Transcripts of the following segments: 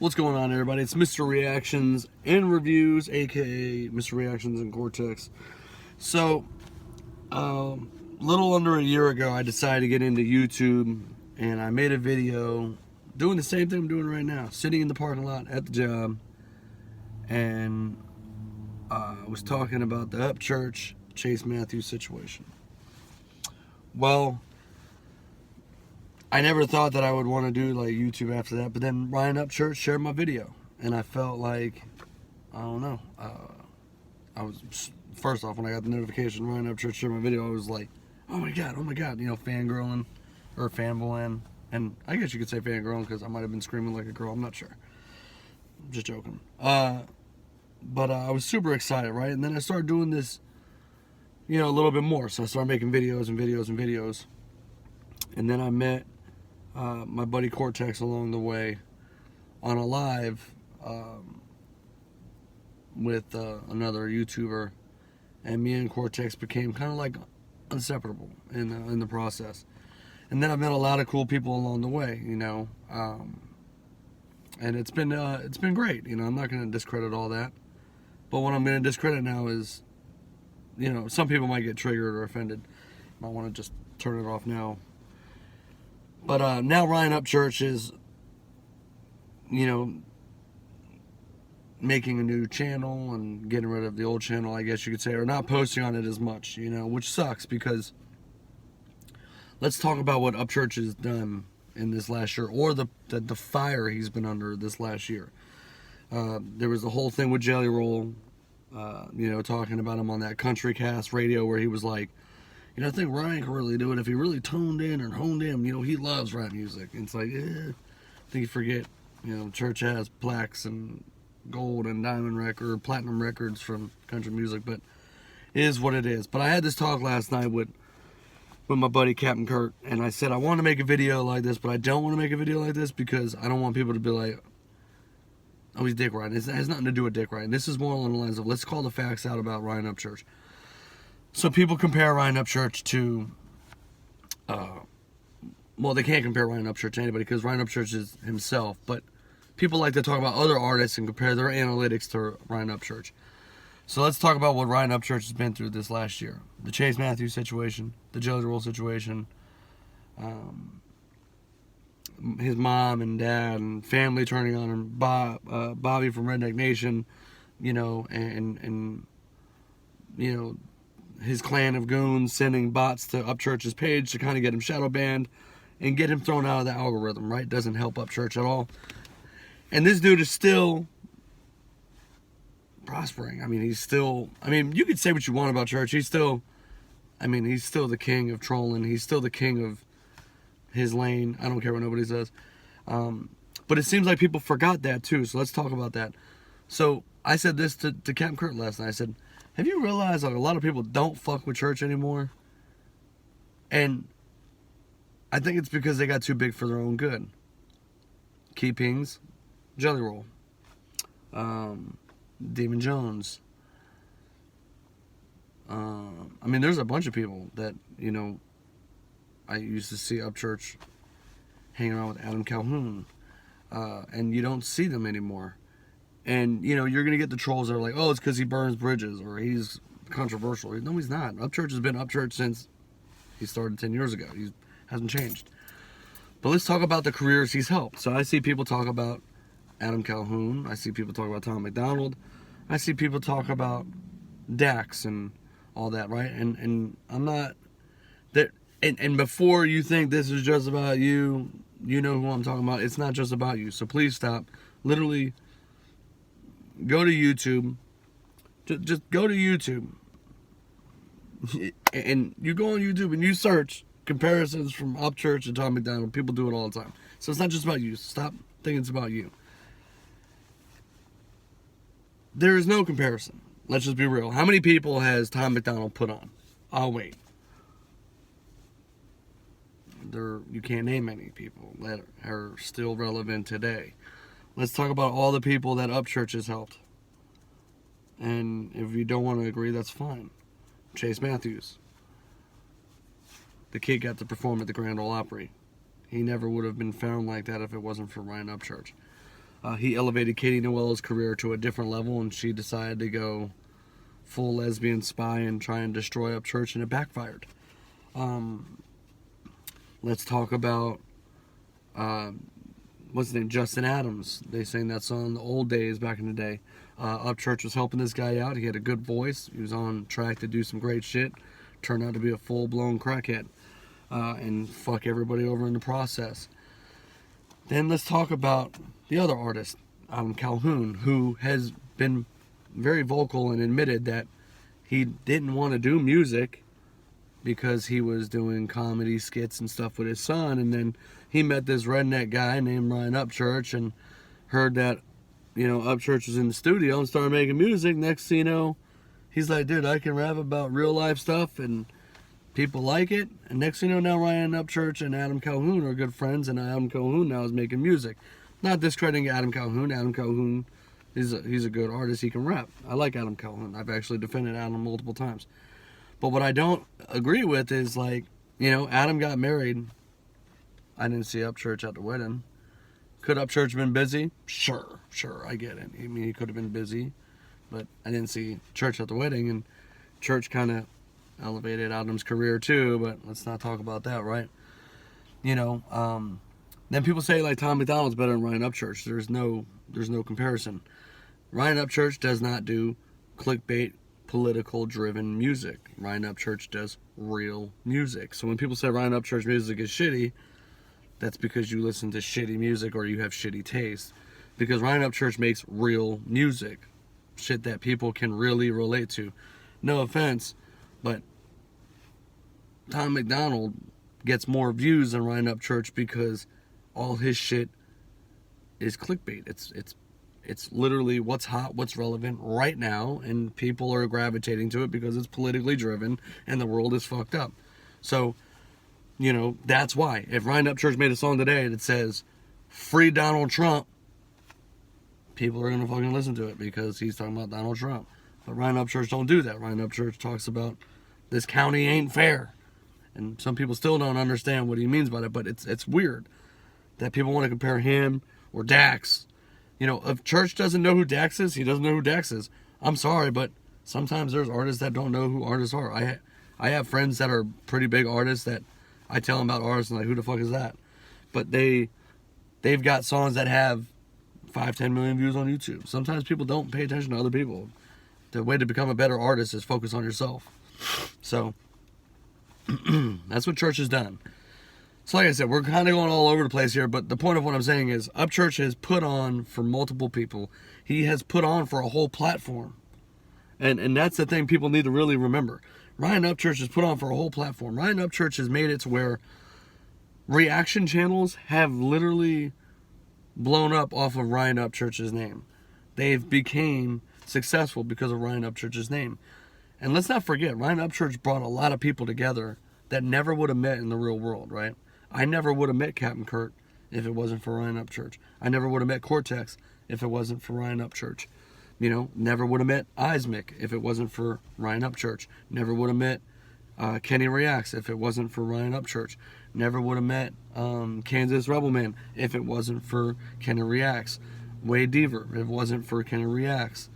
What's going on, everybody? It's Mr. Reactions and Reviews, aka Mr. Reactions and Cortex. So, little under a year ago, I decided to get into YouTube, and I made a video doing the same thing I'm doing right now, sitting in the parking lot at the job, and I was talking about the Upchurch Chase Matthews situation. Well, I never thought that I would want to do like YouTube after that, but then Ryan Upchurch shared my video, and I felt like, I don't know, I was, first off, when I got the notification Ryan Upchurch shared my video, I was like, oh my god, you know, fangirling, or fanboying, and I guess you could say fangirling because I might have been screaming like a girl, I'm not sure, I'm just joking, but I was super excited, right, and then I started doing this, you know, a little bit more, so I started making videos, and then I met my buddy Cortex along the way on a live with another YouTuber, and me and Cortex became kind of like inseparable in the process. And then I've met a lot of cool people along the way, you know, and it's been great. You know, I'm not going to discredit all that, but what I'm going to discredit now is, you know, some people might get triggered or offended. Might want to just turn it off now. But now Ryan Upchurch is, you know, making a new channel and getting rid of the old channel, I guess you could say, or not posting on it as much, you know, which sucks because let's talk about what Upchurch has done in this last year, or the fire he's been under this last year. There was the whole thing with Jelly Roll, you know, talking about him on that Country Cast radio where he was like, you know, I think Ryan could really do it if he really toned in or honed in. You know, he loves rap music. And it's like, I think you forget, you know, Church has plaques and gold and diamond platinum records from country music, but it is what it is. But I had this talk last night with my buddy Captain Kurt, and I said I want to make a video like this, but I don't want to make a video like this because I don't want people to be like, oh, he's dick riding. It has nothing to do with dick riding. This is more along the lines of, let's call the facts out about Ryan Upchurch. So people compare Ryan Upchurch to, well, they can't compare Ryan Upchurch to anybody because Ryan Upchurch is himself, but people like to talk about other artists and compare their analytics to Ryan Upchurch. So let's talk about what Ryan Upchurch has been through this last year. The Chase Matthews situation, the Jelly Roll situation, his mom and dad and family turning on him, Bobby from Redneck Nation, you know, and you know, his clan of goons sending bots to Upchurch's page to kind of get him shadow banned and get him thrown out of the algorithm, right? Doesn't help Upchurch at all. And this dude is still prospering. I mean, he's still, I mean, you could say what you want about Church. He's still, I mean, he's still the king of trolling. He's still the king of his lane. I don't care what nobody says. But it seems like people forgot that too. So let's talk about that. So I said this to Captain Kurt last night. I said, have you realized like a lot of people don't fuck with Church anymore? And I think it's because they got too big for their own good. Key Pings, Jelly Roll, Demon Jones. I mean, there's a bunch of people that, you know, I used to see Upchurch hanging around with Adam Calhoun, and you don't see them anymore. And, you know, you're going to get the trolls that are like, oh, it's because he burns bridges or he's controversial. No, he's not. Upchurch has been Upchurch since he started 10 years ago. He hasn't changed. But let's talk about the careers he's helped. So I see people talk about Adam Calhoun. I see people talk about Tom McDonald. I see people talk about Dax and all that, right? And I'm not... that. And before you think this is just about you, you know who I'm talking about. It's not just about you. So please stop. Literally... go to YouTube. Just go to YouTube. And you go on YouTube and you search comparisons from Upchurch and Tom McDonald. People do it all the time. So it's not just about you. Stop thinking it's about you. There is no comparison. Let's just be real. How many people has Tom McDonald put on? I'll wait. You can't name any people that are still relevant today. Let's talk about all the people that Upchurch has helped. And if you don't want to agree, that's fine. Chase Matthews. The kid got to perform at the Grand Ole Opry. He never would have been found like that if it wasn't for Ryan Upchurch. He elevated Katie Noel's career to a different level, and she decided to go full lesbian spy and try and destroy Upchurch, and it backfired. Let's talk about what's his name, Justin Adams. They sang that song the old days back in the day. Upchurch was helping this guy out. He had a good voice. He was on track to do some great shit. Turned out to be a full-blown crackhead and fuck everybody over in the process. Then let's talk about the other artist, Adam Calhoun, who has been very vocal and admitted that he didn't want to do music because he was doing comedy skits and stuff with his son, and then he met this redneck guy named Ryan Upchurch and heard that, you know, Upchurch was in the studio and started making music. Next thing you know, he's like, dude, I can rap about real life stuff and people like it. And next thing you know, now Ryan Upchurch and Adam Calhoun are good friends, and Adam Calhoun now is making music. Not discrediting Adam Calhoun. Adam Calhoun, he's a good artist. He can rap. I like Adam Calhoun. I've actually defended Adam multiple times. But what I don't agree with is, like, you know, Adam got married. I didn't see Upchurch at the wedding. Could Upchurch have been busy? Sure, I get it. I mean, he could have been busy, but I didn't see Church at the wedding, and Church kind of elevated Adam's career too, but let's not talk about that, right? You know, then people say, like, Tom MacDonald's better than Ryan Upchurch. There's no comparison. Ryan Upchurch does not do clickbait, political-driven music. Ryan Upchurch does real music. So when people say Ryan Upchurch music is shitty, that's because you listen to shitty music or you have shitty taste. Because Ryan Upchurch makes real music. Shit that people can really relate to. No offense, but Tom MacDonald gets more views than Ryan Upchurch because all his shit is clickbait. It's literally what's hot, what's relevant right now, and people are gravitating to it because it's politically driven and the world is fucked up. So, you know, that's why. If Ryan Upchurch made a song today that says, "Free Donald Trump," people are going to fucking listen to it because he's talking about Donald Trump. But Ryan Upchurch don't do that. Ryan Upchurch talks about this county ain't fair. And some people still don't understand what he means by that, but it's weird that people want to compare him or Dax. You know, if Church doesn't know who Dax is, he doesn't know who Dax is. I'm sorry, but sometimes there's artists that don't know who artists are. I have friends that are pretty big artists that I tell them about artists and like, who the fuck is that? But they've got songs that have 5-10 million views on YouTube. Sometimes people don't pay attention to other people. The way to become a better artist is focus on yourself. So that's what Church has done. So like I said, we're kind of going all over the place here, but the point of what I'm saying is Upchurch has put on for multiple people. He has put on for a whole platform. And that's the thing people need to really remember. Ryan Upchurch has put on for a whole platform. Ryan Upchurch has made it to where reaction channels have literally blown up off of Ryan Upchurch's name. They've became successful because of Ryan Upchurch's name. And let's not forget, Ryan Upchurch brought a lot of people together that never would have met in the real world, right? I never would have met Captain Kurt if it wasn't for Ryan Upchurch. I never would have met Cortex if it wasn't for Ryan Upchurch. You know, never would have met Eismick if it wasn't for Ryan Upchurch. Never would have met Kenny Reacts if it wasn't for Ryan Upchurch. Never would have met Kansas Rebelman if it wasn't for Kenny Reacts. Wade Deaver if it wasn't for Kenny Reacts.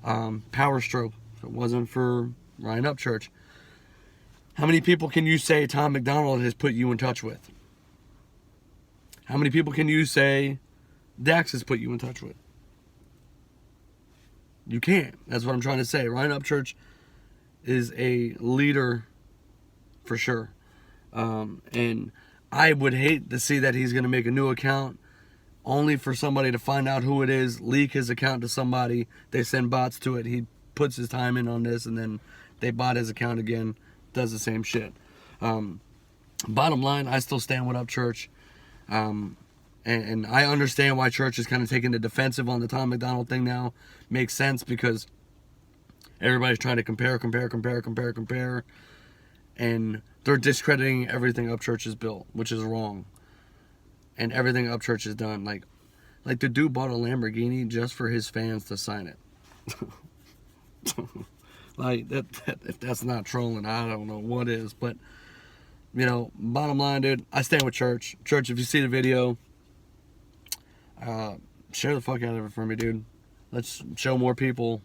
Power Stroke if it wasn't for Ryan Upchurch. How many people can you say Tom MacDonald has put you in touch with? How many people can you say Dax has put you in touch with? You can't. That's what I'm trying to say. Ryan Upchurch is a leader for sure. And I would hate to see that he's going to make a new account only for somebody to find out who it is, leak his account to somebody, they send bots to it, he puts his time in on this, and then they bot his account again, does the same shit. Bottom line, I still stand with Upchurch. And I understand why Church is kind of taking the defensive on the Tom MacDonald thing now. Makes sense because everybody's trying to compare. And they're discrediting everything Upchurch has built, which is wrong. And everything Upchurch has done. Like the dude bought a Lamborghini just for his fans to sign it. Like, that if that's not trolling, I don't know what is. But, you know, bottom line, dude, I stand with Church. Church, if you see the video, share the fuck out of it for me, dude. Let's show more people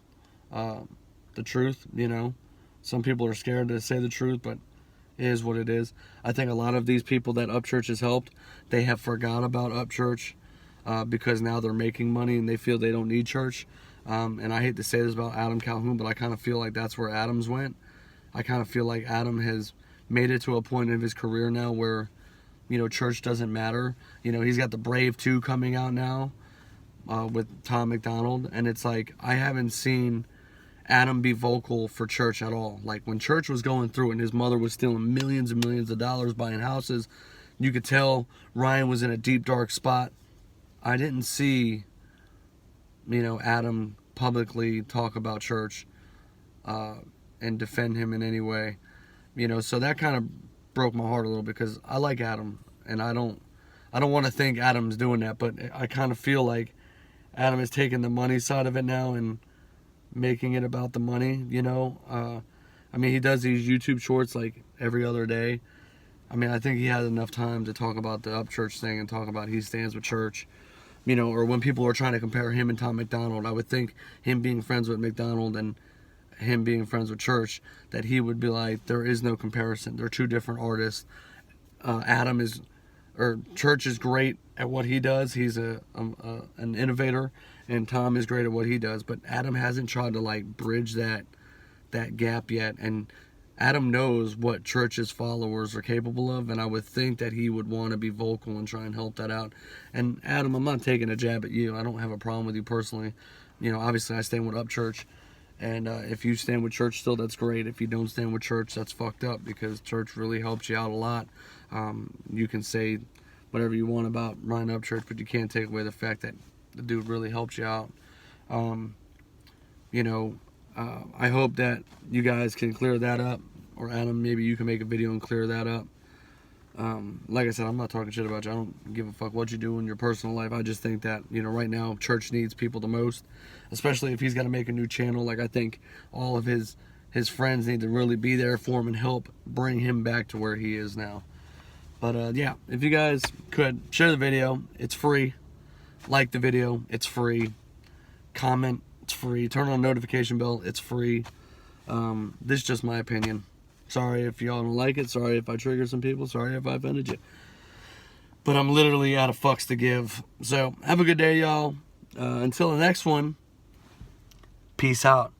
the truth, you know. Some people are scared to say the truth, but it is what it is. I think a lot of these people that Upchurch has helped, they have forgot about Upchurch because now they're making money and they feel they don't need church. And I hate to say this about Adam Calhoun, but I kind of feel like that's where Adam's went. I kind of feel like Adam has made it to a point in his career now where, you know, church doesn't matter. You know, he's got the Brave 2 coming out now with Tom McDonald, and it's like I haven't seen Adam be vocal for church at all. Like when church was going through and his mother was stealing millions and millions of dollars buying houses, you could tell Ryan was in a deep dark spot. I didn't see, you know, Adam publicly talk about church and defend him in any way, you know. So that kind of broke my heart a little because I like Adam, and I don't want to think Adam's doing that, but I kind of feel like Adam is taking the money side of it now and making it about the money, you know. I mean, he does these YouTube shorts like every other day. I mean, I think he had enough time to talk about the Upchurch thing and talk about he stands with church, you know. Or when people are trying to compare him and Tom McDonald, I would think him being friends with McDonald and him being friends with church, that he would be like, there is no comparison. They're two different artists. Church is great at what he does. He's an innovator, and Tom is great at what he does. But Adam hasn't tried to like bridge that gap yet. And Adam knows what church's followers are capable of, and I would think that he would want to be vocal and try and help that out. And Adam, I'm not taking a jab at you. I don't have a problem with you personally. You know, obviously I stand with Upchurch, and if you stand with church still, that's great. If you don't stand with church, that's fucked up, because church really helps you out a lot. You can say whatever you want about Ryan Upchurch, but you can't take away the fact that the dude really helps you out. You know, I hope that you guys can clear that up, or Adam, maybe you can make a video and clear that up. Like I said, I'm not talking shit about you. I don't give a fuck what you do in your personal life. I just think that, you know, right now church needs people the most, especially if he's got to make a new channel. Like, I think all of his friends need to really be there for him and help bring him back to where he is now. But yeah, if you guys could share the video, it's free. Like the video, it's free. Comment, it's free. Turn on the notification bell, it's free. This is just my opinion. Sorry if y'all don't like it. Sorry if I triggered some people. Sorry if I offended you. But I'm literally out of fucks to give. So have a good day, y'all. Until the next one, peace out.